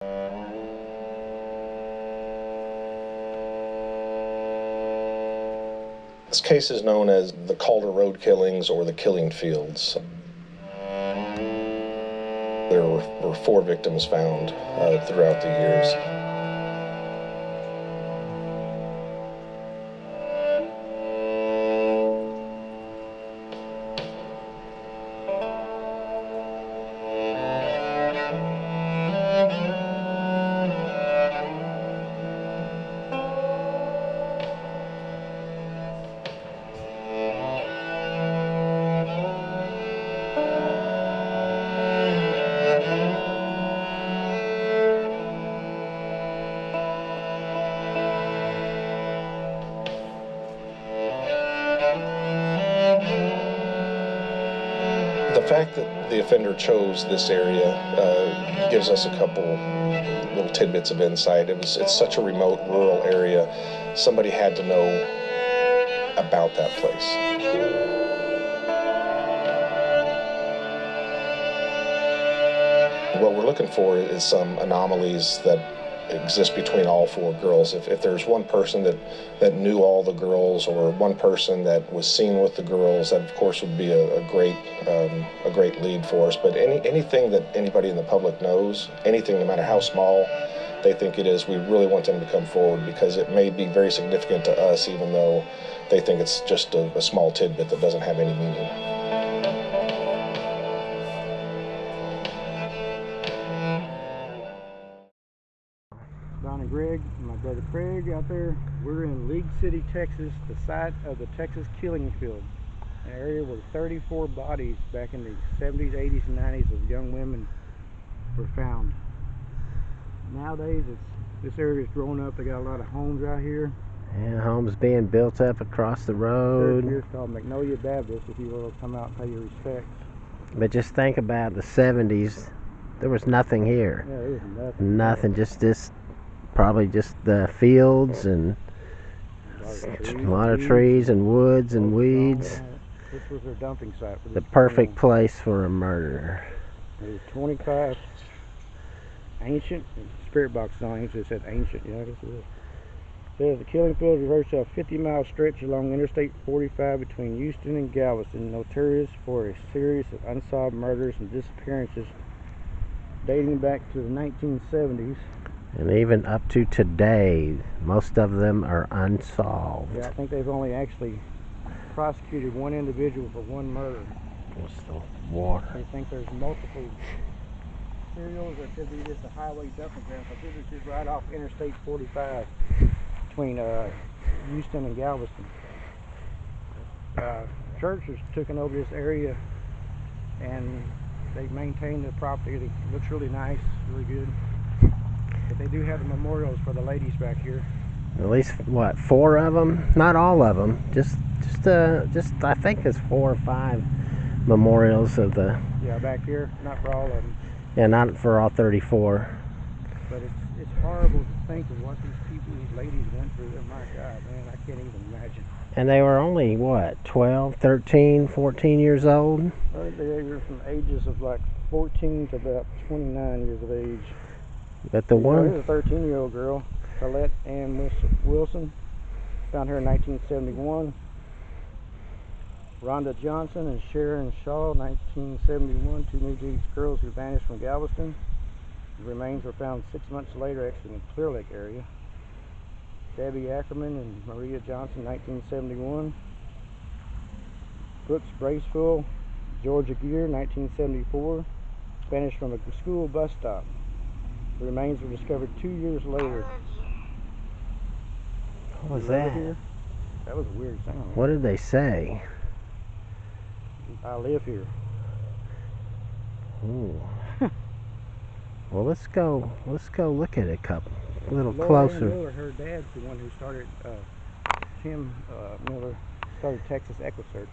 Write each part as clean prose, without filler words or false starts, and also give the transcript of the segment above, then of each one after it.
This case is known as the Calder Road killings or the Killing Fields. There were 4 victims found throughout the years. The fact that the offender chose this area gives us a couple little tidbits of insight. It's such a remote, rural area. Somebody had to know about that place. What we're looking for is some anomalies that exist between all 4 girls. If there's one person that knew all the girls, or one person that was seen with the girls, that of course would be a great lead for us. But anything that anybody in the public knows, anything, no matter how small they think it is, we really want them to come forward, because it may be very significant to us, even though they think it's just a small tidbit that doesn't have any meaning. Don and Greg, and my brother Craig out there. We're in League City, Texas, the site of the Texas Killing Fields, an area where 34 bodies back in the 70s, 80s, and 90s of young women were found. Nowadays, this area's grown up. They got a lot of homes out here. And homes being built up across the road. Church here's called Magnolia Baptist, if you will come out and pay your respects. But just think about the 70s. There was nothing here. Yeah, there was nothing. Nothing, just probably just the fields and a lot of trees and woods and weeds. This was their dumping site. For The perfect place for a murder. There was 25 ancient, spirit box on it, so it said ancient, yeah, I guess it is. Says the killing field refers to a 50-mile stretch along Interstate 45 between Houston and Galveston, notorious for a series of unsolved murders and disappearances dating back to the 1970s. And even up to today, most of them are unsolved. Yeah, I think they've only actually prosecuted one individual for one murder. Just the water. They think there's multiple serials, or it could be just a highway dumping ground. So this is just right off Interstate 45 between Houston and Galveston. Church has taken over this area, and they maintain the property. It looks really nice, really good. But they do have the memorials for the ladies back here. At least what, 4 of them? Not all of them. Just I think it's 4 or 5 memorials of the. Yeah, back here, not for all of them. Yeah, not for all 34. But it's horrible to think of what these people, these ladies went through. Oh my God, man, I can't even imagine. And they were only what, 12, 13, 14 years old? They were from ages of like 14 to about 29 years of age. But the one. Here's a 13-year-old girl, Colette Ann Wilson, found her in 1971. Rhonda Johnson and Sharon Shaw, 1971, 2 New Jersey girls who vanished from Galveston. The remains were found 6 months later, actually in the Clear Lake area. Debbie Ackerman and Maria Johnson, 1971. Brooks Braceville, Georgia Gear, 1974, vanished from a school bus stop. The remains were discovered 2 years later. What was that? Here? That was a weird sound. What did they say? I live here. Ooh. Well, let's go look at it a little Laura closer. Miller, her dad's the one who started, Tim Miller started Texas EquiSearch.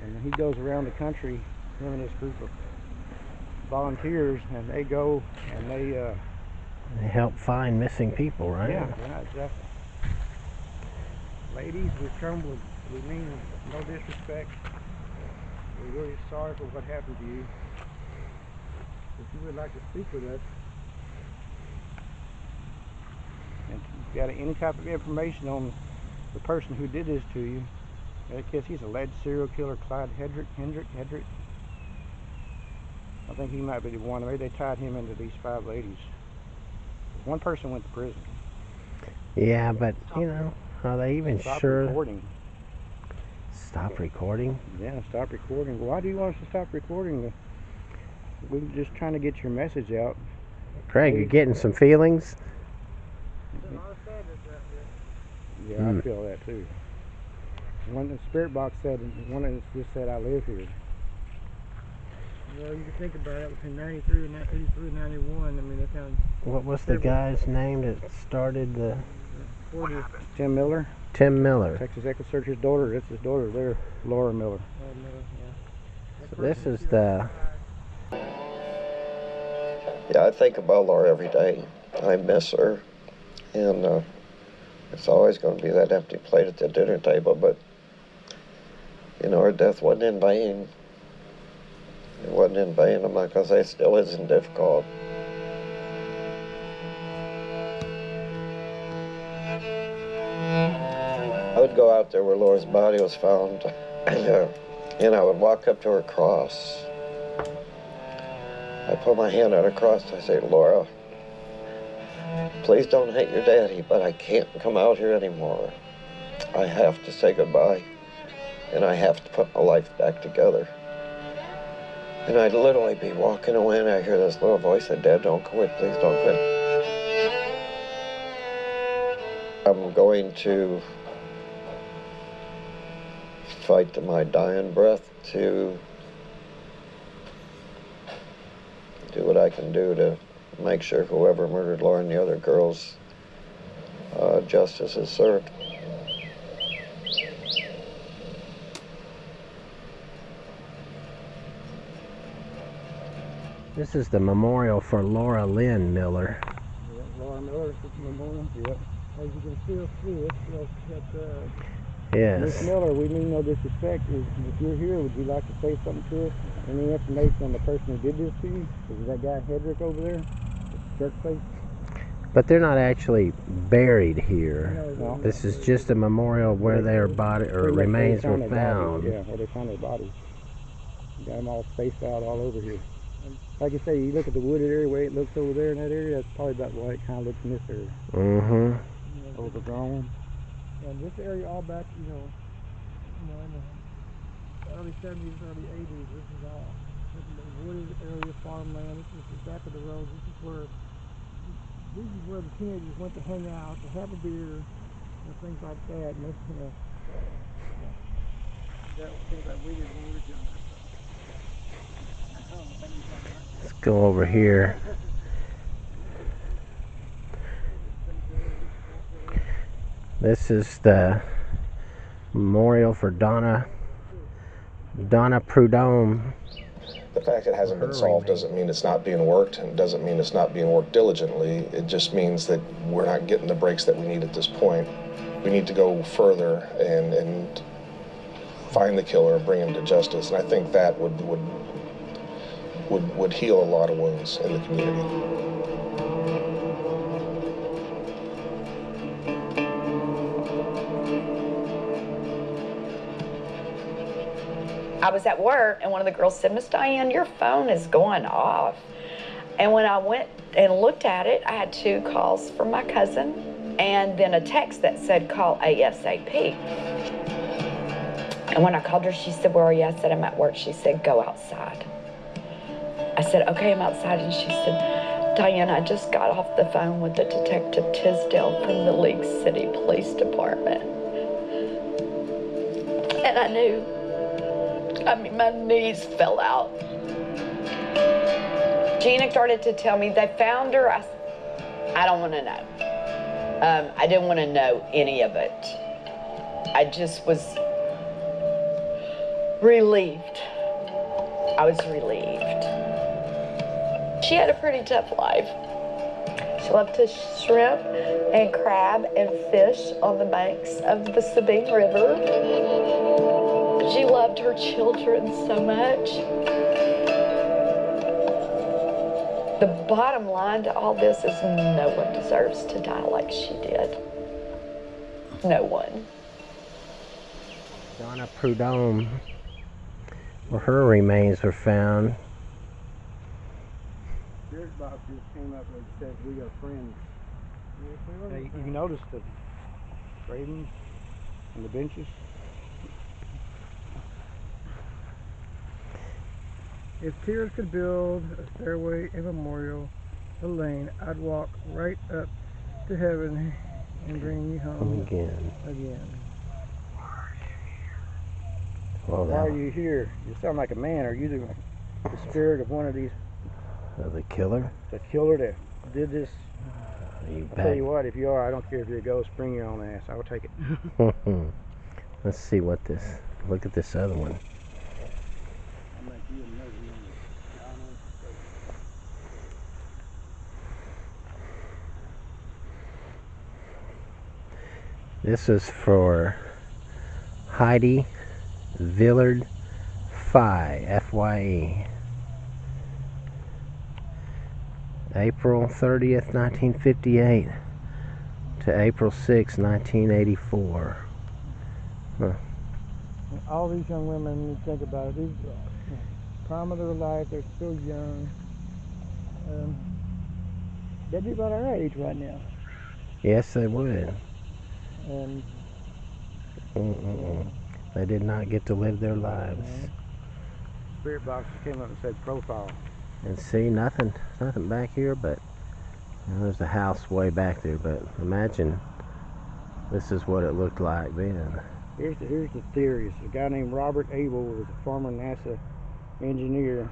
And he goes around the country, him and his group of volunteers, and they go and they help find missing people, right? Yeah, exactly. Ladies, we mean no disrespect. We're really sorry for what happened to you. If you would like to speak with us, got any type of information on the person who did this to you, I guess he's alleged serial killer Clyde Hedrick. I think he might be the one. Maybe they tied him into these 5 ladies. One person went to prison. Yeah, but you know, are they even sure? Recording. Stop recording? Yeah, stop recording. Why do you want us to stop recording? We're just trying to get your message out. Craig, you getting some feelings? Yeah, I feel that too. One the spirit box said, one of us just said, I live here. Well, you can think about it, between 93 and 83 and 91, I mean, that kind of... What was the guy's name that started the... Tim Miller. Tim Miller. Texas Echo Searcher's daughter. That's his daughter there, Laura Miller. So this is the... Yeah, I think about Laura every day. I miss her. And it's always going to be that empty plate at the dinner table, but, you know, her death wasn't in vain. It wasn't in vain. I'm not going to say it still isn't difficult. I would go out there where Laura's body was found, and I would walk up to her cross. I put my hand on her cross and I say, Laura, please don't hate your daddy, but I can't come out here anymore. I have to say goodbye, and I have to put my life back together. And I'd literally be walking away and I hear this little voice say, Dad, don't quit, please don't quit. I'm going to fight to my dying breath to do what I can do to make sure whoever murdered Laura and the other girls, justice is served. This is the memorial for Laura Lynn Miller. Yeah, Laura Miller, is the memorial. Yep. As you can still see, it's still got, Yes. Miss Miller, we mean no disrespect. If you're here, would you like to say something to us? Any information on the person who did this to you? Is that guy Hedrick over there? Jerk face? But they're not actually buried here. No. This is just a memorial where their body or remains were found. Yeah, where they found their bodies. Got them all spaced out all over here. Like I say, you look at the wooded area, the way it looks over there in that area, that's probably about the way it kind of looks in this area. Mm-hmm. Overgrown. And this area all back, in the early 70s, early 80s, this is all wooded area, farmland. This is the back of the road. This is where the teenagers went to hang out, to have a beer, and things like that. And this, that was things that we did when we were younger. Let's go over here. This is the memorial for Donna Prudhomme. The fact it hasn't been solved doesn't mean it's not being worked, and doesn't mean it's not being worked diligently. It just means that we're not getting the breaks that we need at this point. We need to go further and find the killer and bring him to justice, and I think that would heal a lot of wounds in the community. I was at work and one of the girls said, Miss Diane, your phone is going off. And when I went and looked at it, I had 2 calls from my cousin and then a text that said, call ASAP. And when I called her, she said, where are you? I said, I'm at work. She said, go outside. I said, okay, I'm outside. And she said, Diane, I just got off the phone with the Detective Tisdale from the League City Police Department. And I knew. My knees fell out. Gina started to tell me they found her. I don't want to know. I didn't want to know any of it. I just was relieved. I was relieved. She had a pretty tough life. She loved to shrimp and crab and fish on the banks of the Sabine River. She loved her children so much. The bottom line to all this is no one deserves to die like she did. no one. Donna Prudhomme, where her remains were found. Spirit box just came up and says we are friends. Hey, you noticed the ravens and the benches? If tears could build a stairway, a memorial, a lane, I'd walk right up to heaven and bring you home Again. Well, Why are you here? You sound like a man. Are you the spirit of one of these? The killer? The killer that did this? Are you I'll back? tell you what, if you are, I don't care if you're a ghost, bring your own ass. I will take it. Let's see what this, look at this other one. This is for Heidi Villard Fye, F-Y-E. April 30th, 1958 to April 6th, 1984. Huh. All these young women, you think about it, these prime of their life, they're still young. They'd be about our age right now. Yes, they would. And They did not get to live their lives. Spirit box came up and said profile. And see, nothing back here, but there's a house way back there. But imagine this is what it looked like then. Here's the theories. A guy named Robert Abel was a former NASA engineer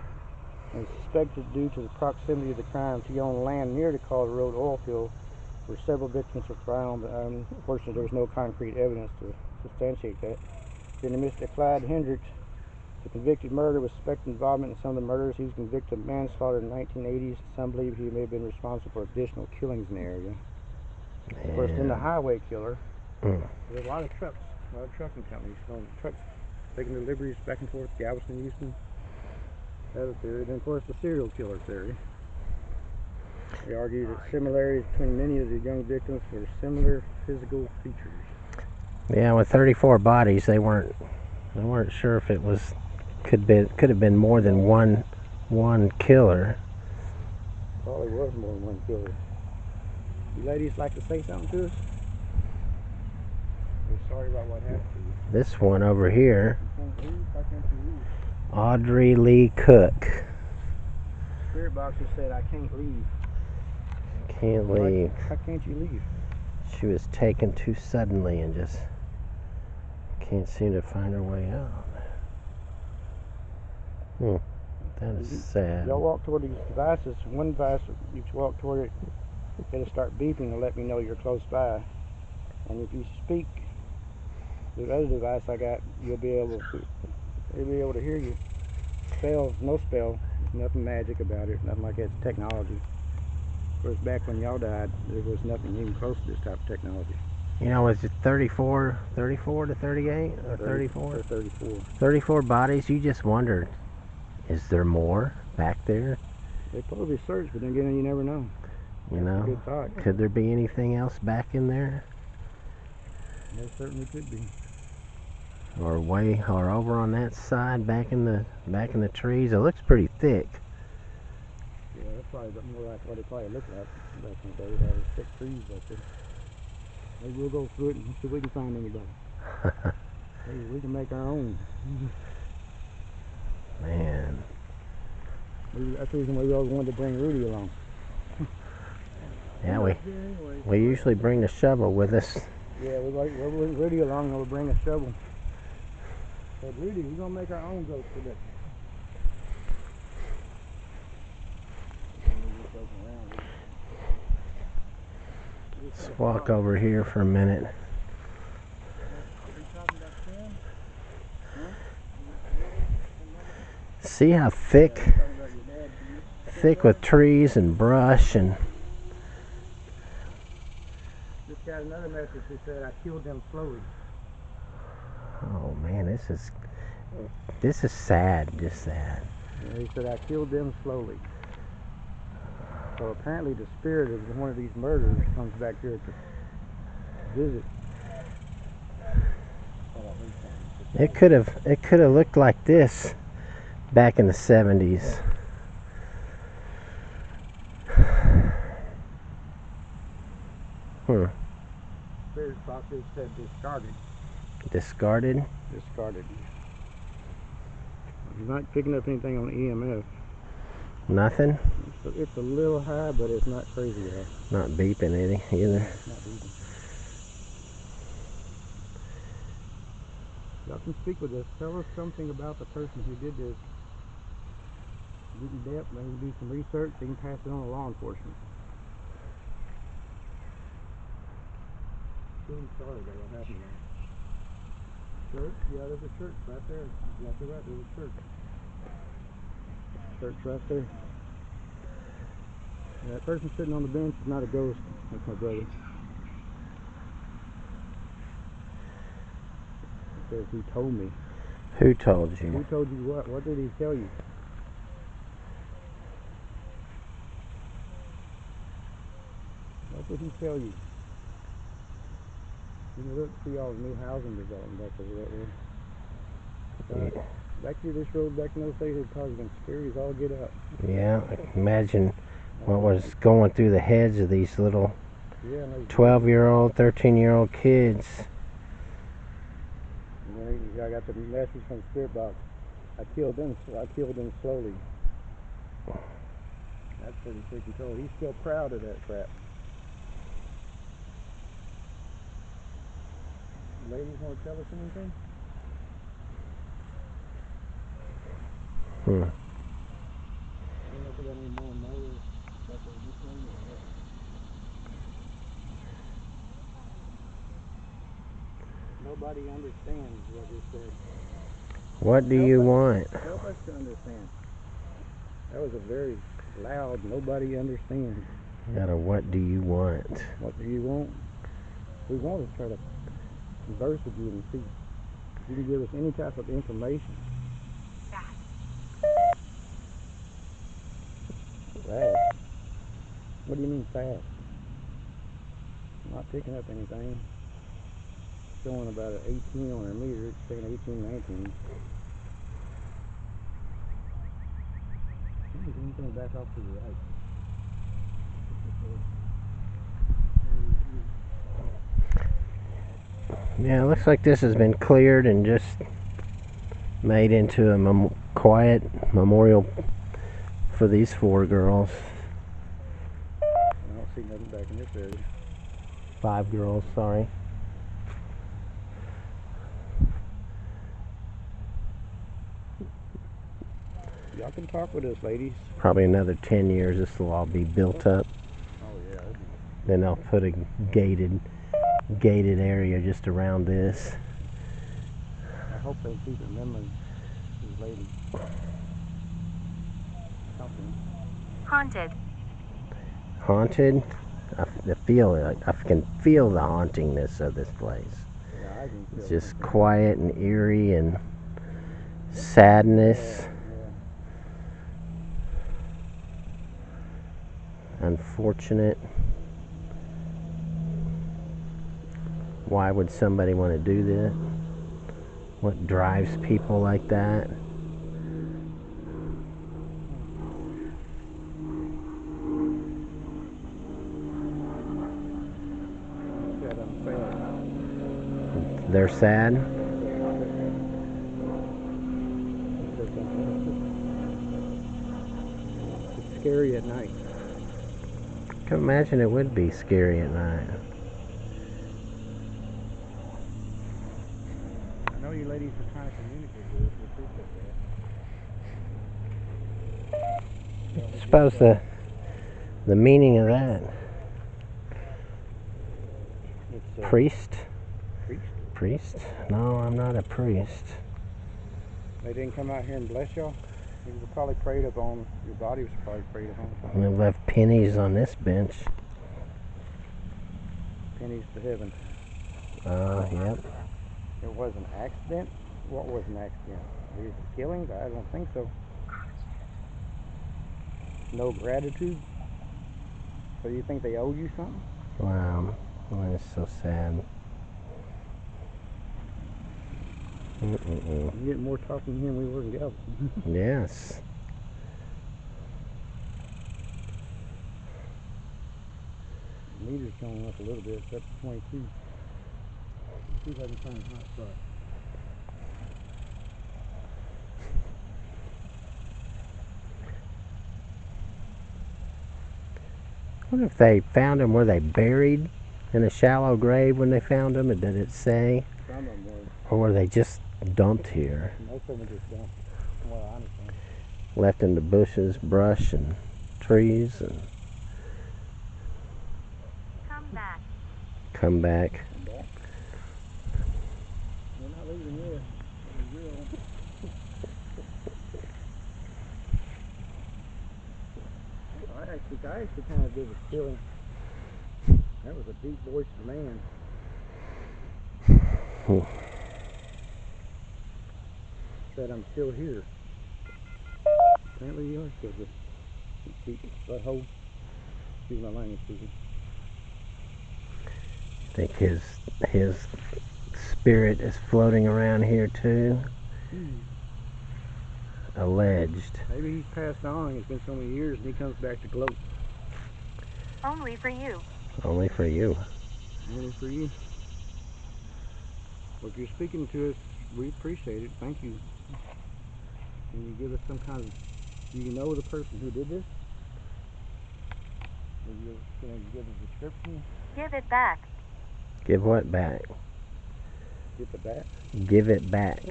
and suspected due to the proximity of the crimes he owned land near the Colorado Road oil field where several victims were found. Unfortunately, there was no concrete evidence to substantiate that. Then Mr. Clyde Hendricks, the convicted murderer, was suspected involvement in some of the murders. He was convicted of manslaughter in the 1980s. Some believe he may have been responsible for additional killings in the area. Of course, then the highway killer. There's a lot of trucks, a lot of trucking companies going trucks taking deliveries back and forth, Galveston and Houston. That's a theory. Then, of course, the serial killer theory. They argue that similarities between many of the young victims were similar physical features. Yeah, with 34 bodies, they weren't sure if it was could have been more than one killer. Probably was more than one killer. You ladies like to say something to us? We're sorry about what happened to you. This one over here, You can't leave? Why can't you leave? Audrey Lee Cook. Spirit box just said, I can't leave. Can't leave. Why can't you leave? She was taken too suddenly and just can't seem to find her way out. That is sad. Y'all walk toward these devices. One device, you walk toward it, it'll start beeping and let me know you're close by. And if you speak, the other device I got, they'll be able to hear you. Spells, no spell, nothing magic about it, nothing like that. It's technology. Of course, back when y'all died, there was nothing even close to this type of technology. You know, was it 34 to 38 or 34? 34. 34 bodies. You just wondered, is there more back there? They probably searched, but then again, you never know. You know, Good thought. could there be anything else back in there? There certainly could be. Or over on that side, back in the trees. It looks pretty thick. Yeah, that's probably more like what it probably looked like back in the day. They had thick trees back there. Maybe we'll go through it and see if we can find anybody. Maybe we can make our own. Man. Maybe that's the reason why we always wanted to bring Rudy along. Yeah, we usually bring the shovel with us. Yeah, we'll bring Rudy along and we'll bring a shovel. But Rudy, we're going to make our own ghost today. Let's walk over here for a minute. See how thick with trees and brush and. Just got another message that said I killed them slowly. Oh man, this is sad, just sad. Yeah, he said I killed them slowly. So apparently the spirit of one of these murderers comes back here to visit. It could have looked like this back in the 70s. Spirit boxes said discarded. Discarded? Discarded. You're not picking up anything on EMF. Nothing? It's a little high, but it's not crazy high. Not beeping either. It's not beeping. Y'all can speak with us. Tell us something about the person who did this. Get in depth, maybe do some research, so you can pass it on to law enforcement. Really sorry about what happened there. Church? Yeah, there's a church right there. Exactly right, there's a church. Church right there. And that person sitting on the bench is not a ghost. That's my brother. It says he told me. Who told you? Who told you what? What did he tell you? What did he tell you? You can look, see all the new housing development back over that way. Back through this road, back in those days, it'd probably been scary as all get up. Yeah, imagine what was going through the heads of these little 12-year-old, 13-year-old kids. And then I got the message from the spirit box. I killed them slowly. That's pretty freaking cool. He's still proud of that crap. Ladies want to tell us anything? I don't know if we got any more motors about this one or what. Nobody understands what you said. What do you want? Help us to understand. That was a very loud, nobody understands. Got a what do you want? What do you want? We want to try to converse with you and see if you can give us any type of information. Fast? What do you mean fast? I'm not picking up anything. Showing about an 18 on our meter. It's saying 18, 19. I'm going back off to the right. Yeah, it looks like this has been cleared and just made into a quiet memorial for these 4 girls. I don't see nothing back in this area. 5 girls, sorry. Y'all can talk with us, ladies. Probably another 10 years this will all be built up. Oh yeah. Then they'll put a gated area just around this. I hope they keep remembering these ladies. Something. Haunted. Haunted? I can feel the hauntingness of this place. Yeah, I can feel It's just it. quiet and eerie and sadness. Yeah. Unfortunate. Why would somebody want to do this? What drives people like that? They're sad? It's scary at night. I can imagine it would be scary at night. I know you ladies are trying to communicate with us. We appreciate that. Suppose the meaning of that. It's Priest? priest. Priest? No, I'm not a priest. They didn't come out here and bless y'all? You were probably prayed upon. Your body was probably prayed upon. We left pennies on this bench. Pennies to heaven. Yep. It was an accident? What was an accident? These killings? I don't think so. No gratitude? So you think they owed you something? Wow. That is so sad. Mm-mm-mm. We're getting more talking here than we were in Galveston. Yes. The meter's going up a little bit. It's up to 22. Let's see if I can find a hot spot. I wonder if they found them, were they buried in a shallow grave when they found them, or did it say? Some of them were. Or were they just dumped here? Most of them were just dumped, from what I understand. Left in the bushes, brush, and trees, and Come back. come back. Come back. We're not leaving yet, but we will. I actually kind of did a feeling. That was a deep voiced man. Hmm. Said I'm still here. Apparently you are still here. Deep butthole. Excuse my language, speaking. I think his spirit is floating around here too. Alleged. Maybe he's passed on. It's been so many years, and he comes back to gloat. Only for you. Only for you. Only for you. Well, if you're speaking to us, we appreciate it. Thank you. Can you give us some kind of... Do you know the person who did this? Are you going to give a description? Give it back. Give what back? Get the bat? Give it back.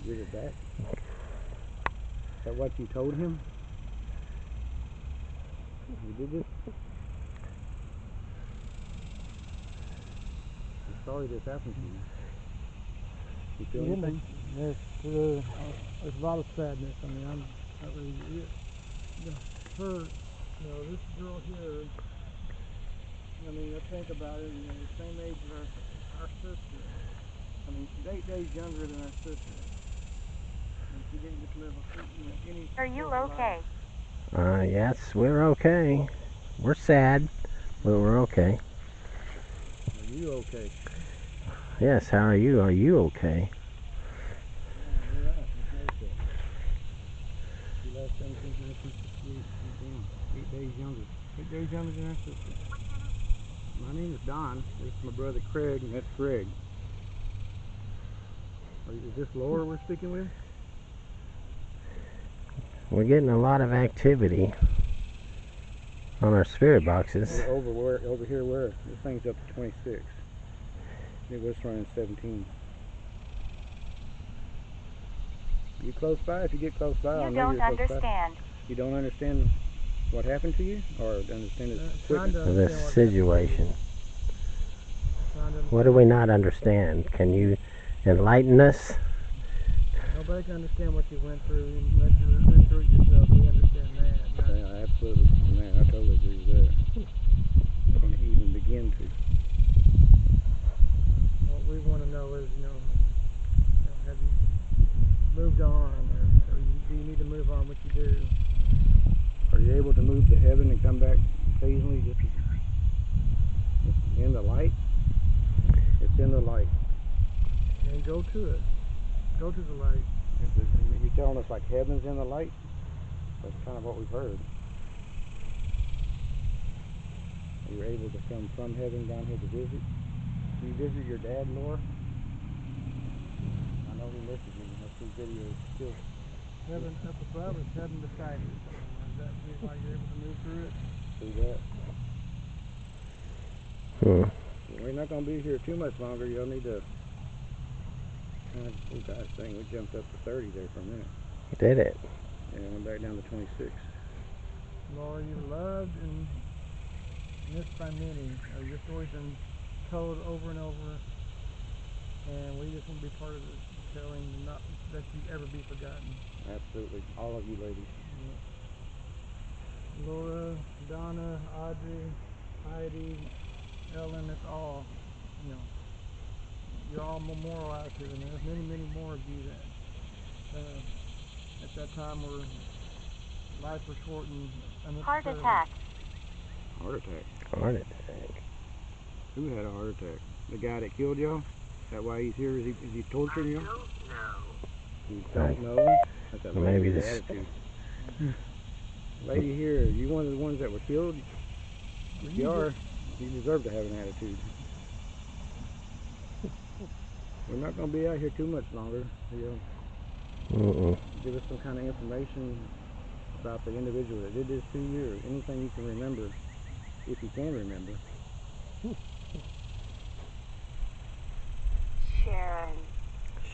Give it back? Is that what you told him? You did this? I'm sorry this happened to you. You feel anything? Yes, there's a lot of sadness. I mean, I'm not really, her, this girl here, I mean, I think about it, the same age as our sister. I mean, she's 8 days younger than our sister. And she didn't get to live any... Are you okay? Yes, we're okay. We're sad, but we're okay. Are you okay? Yes, how are you? Are you okay? Yeah, you're right. That's okay. She left 1968. She's been 8 days younger. 8 days younger than our sister. My name is Don. This is my brother Craig, and that's Greg. Is this Laura we're speaking with? We're getting a lot of activity on our spirit boxes. Over here where? This thing's up to 26. It was running 17. You close by? If you get close by, I'll You know don't you're close by. understand. You don't understand what happened to you? Or understand the equipment? This situation. What do we not understand? Can you enlighten us? Nobody can understand what you went through unless you went through it yourself. We understand that. Yeah, absolutely. Man, I totally agree with that. I can't even begin to. What we want to know is, have you moved on, or do you need to move on? What you do? Are you able to move to heaven and come back occasionally? Just in the light? It's in the light. And go to it. Go to the light. You're telling us like heaven's in the light? That's kind of what we've heard. You're able to come from heaven down here to visit. Do you visit your dad, Laura? I know he misses me. I see videos still. Heaven up above is heaven beside you. Is that why you're able to move through it? See that? We're not going to be here too much longer. You'll need to... Oh gosh, dang, we jumped up to 30 there for a minute. Did it? And went back down to 26. Laura, you're loved and missed by many. Your story's been told over and over, and we just want to be part of it, telling not that you ever be forgotten. Absolutely, all of you ladies. Yeah. Laura, Donna, Audrey, Heidi, Ellen, it's all, you're all memorialized here, and there's many, many more of you that at that time were life was shortened. Heart attack. Heart attack? Heart attack. Who had a heart attack? The guy that killed y'all? that why he's here? Is he torturing you? I don't know. You don't know? That's a Maybe lady with this- attitude. Lady here, you one of the ones that were killed? If you are, you deserve to have an attitude. We're not going to be out here too much longer. Give us some kind of information about the individual that did this to you, or anything you can remember, if you can remember. Sharon.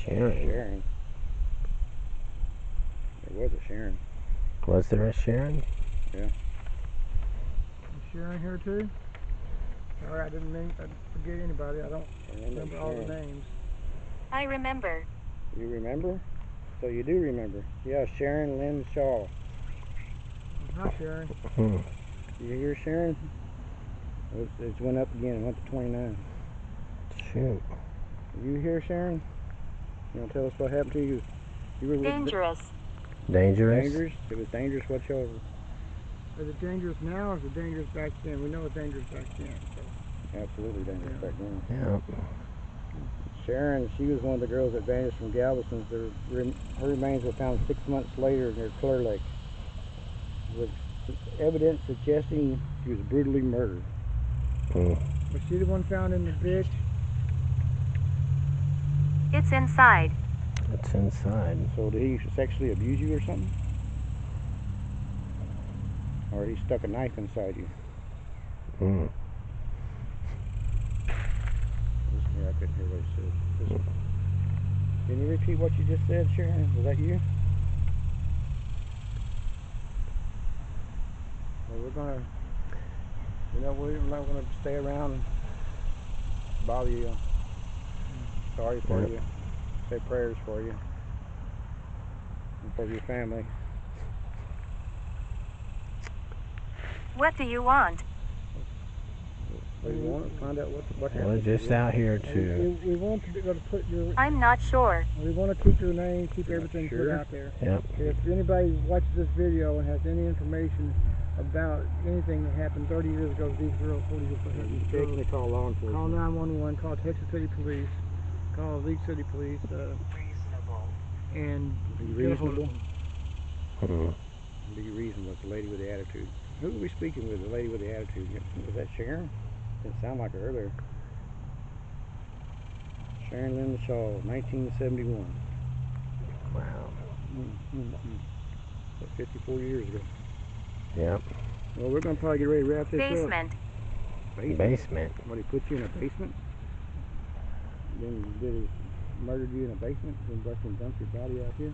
Sharon. Sharon. There was a Sharon. Was there a Sharon? Yeah. Is Sharon here too? Sorry, I didn't forget anybody. I don't remember all the names. I remember. You remember? So you do remember. Yeah, Sharon Lynn Shaw. Hi, Sharon. You hear Sharon? It went up again. It went to 29. Shoot. You hear Sharon? You want to tell us what happened to you? You were with Dangerous. Dangerous? Dangerous? It was dangerous. What y'all? Is it dangerous now or is it dangerous back then? We know it's dangerous back then. So. Absolutely dangerous back then. Yeah. Sharon, she was one of the girls that vanished from Galveston. Her remains were found 6 months later near Clear Lake, with evidence suggesting she was brutally murdered. Was she the one found in the ditch? It's inside. It's inside. So did he sexually abuse you or something? Or he stuck a knife inside you? Yeah, I couldn't hear what he said. Can you repeat what you just said, Sharon? Was that you? Well, we're not gonna stay around and bother you. Sorry for you. Say prayers for you and for your family. What do you want? We want to find out what We're happened. just out here to... We want to be able to put your. I'm not sure. We want to keep your name, keep everything put Sure. out there. Yep. If anybody watches this video and has any information about anything that happened 30 years ago to these girls, 40 years ago, to You these can girls, call law enforcement. call 911, call Texas City Police, call League City Police, Reasonable. and Be get a hold of reasonable. them. Be reasonable. It's the lady with the attitude. Who are we speaking with? The lady with the attitude. Was that Sharon? Didn't sound like her earlier. Sharon Lynn Shaw, 1971. Wow. So 54 years ago. Yep. Well, we're going to probably get ready to wrap this Basement. up. Basement. What, he put you in a basement? Then did he murdered you in a basement? Then dumped your body out here?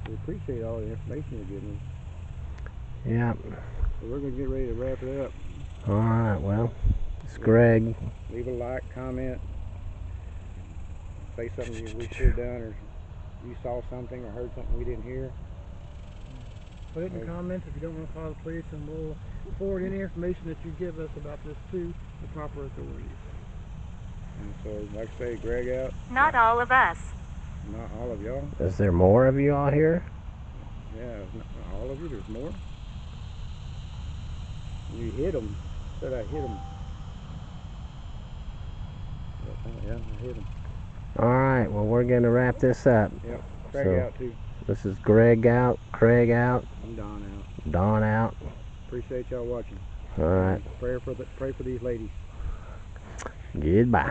We appreciate all the information you're giving us. Yep. So we're going to get ready to wrap it up. Alright, well, it's Greg. Leave a like, comment, say something we should have done, or you saw something or heard something we didn't hear. Put it in the comments if you don't want to call the police, and we'll forward any information that you give us about this to the proper authorities. And so, like I say, Greg out. Not all of us. Not all of y'all. Is there more of you all here? Yeah, not all of you. There's more. You hit them. Said I hit them. Yeah, I hit them. Alright, well, we're going to wrap this up. Yep. Craig So- out too. This is Greg out, Craig out, I'm Don out. Don out. Appreciate y'all watching. Alright, Pray for these ladies. goodbye.